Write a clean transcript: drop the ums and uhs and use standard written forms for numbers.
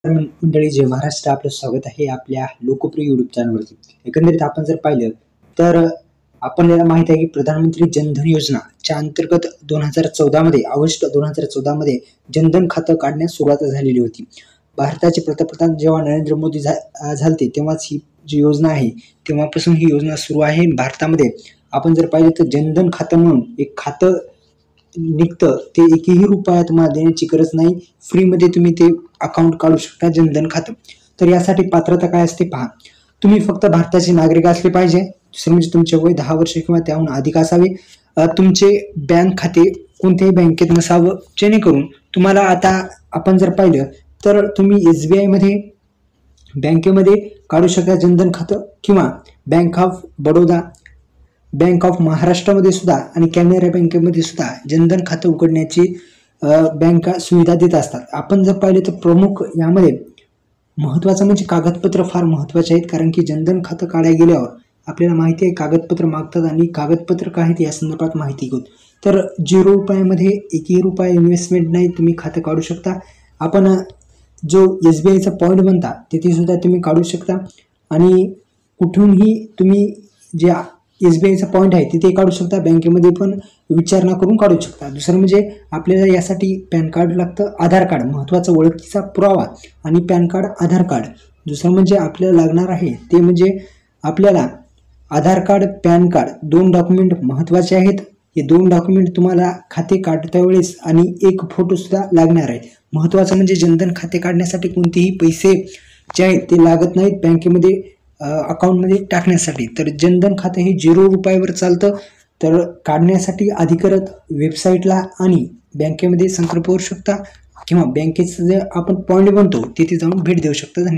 मंडळी, जय महाराष्ट्र. आपलं स्वागत आहे आपल्या लोकप्रिय युट्यूब चॅनलवरती. एकंदरीत आपण जर पाहिलं तर आपल्याला माहित आहे की प्रधानमंत्री जनधन योजनाच्या अंतर्गत 2014 मध्ये ऑगस्ट 2014 मध्ये जनधन खातं काढण्यास सुरुवात झालेली होती. भारताचे पंतप्रधान जेव्हा नरेंद्र मोदी झालते तेव्हाच ही जी योजना आहे तेव्हापासून ही योजना सुरू आहे भारतामध्ये. आपण जर पाहिलं तर जनधन खातं म्हणून एक खातं निघतं, ते एकही रुपया तुम्हाला देण्याची गरज नाही. फ्रीमध्ये तुम्ही ते अकाउंट काढू शकता, जनधन खातं. तर यासाठी पात्रता काय असते पहा. तुम्ही फक्त भारताचे नागरिक असले पाहिजे. दुसरं म्हणजे तुमचे वय 10 वर्ष किंवा त्याहून अधिक असावे. तुमचे बँक खाते कोणत्याही बँकेत नसावं, जेणेकरून तुम्हाला आता आपण जर पाहिलं तर तुम्ही SBI मध्ये बँकेमध्ये काढू शकता जनधन खातं, किंवा bank of Baroda, bank of महाराष्ट्रामध्ये सुद्धा आणि कॅनरा बँकेमध्ये सुद्धा जनधन खातं उघडण्याची बँका सुविधा देत असतात. आपण जर पाहिले तर प्रमुख यामध्ये महत्त्वाचं म्हणजे कागदपत्र फार महत्त्वाचे आहेत, कारण की जनधन खातं काढायला गेल्यावर आपल्याला माहिती आहे कागदपत्र मागतात, आणि कागदपत्र काय आहेत या संदर्भात माहिती घेऊ. तर 0 रुपयामध्ये एकही रुपया इन्व्हेस्टमेंट नाही, तुम्ही खातं काढू शकता. आपण जो SBIचा पॉईंट बनता तिथे सुद्धा तुम्ही काढू शकता, आणि कुठूनही तुम्ही जे SBIचा पॉईंट आहे तिथे काढू शकता. बँकेमध्ये पण विचारणा करून काढू शकता. दुसरं म्हणजे आपल्याला यासाठी पॅन कार्ड लागतं, आधार कार्ड महत्त्वाचा ओळखीचा पुरावा, आणि पॅन कार्ड, आधार कार्ड. दुसरं म्हणजे आपल्याला लागणार आहे ते म्हणजे आपल्याला आधार कार्ड, पॅन कार्ड 2 डॉक्युमेंट महत्त्वाचे आहेत. हे 2 डॉक्युमेंट तुम्हाला खाते काढता वेळेस, आणि एक फोटो सुद्धा लागणार आहे. महत्त्वाचं म्हणजे जनधन खाते काढण्यासाठी कोणतेही पैसे जे आहेत ते लागत नाहीत बँकेमध्ये अकाउंटमध्ये टाकण्यासाठी. तर जनधन खातं हे 0 रुपयावर चालतं. तर काढण्यासाठी अधिकृत वेबसाईटला आणि बँकेमध्ये संपर्क करू शकता, किंवा बँकेचं जे आपण पॉईंट बनतो तिथे जाऊन भेट देऊ शकता. धन्यवाद.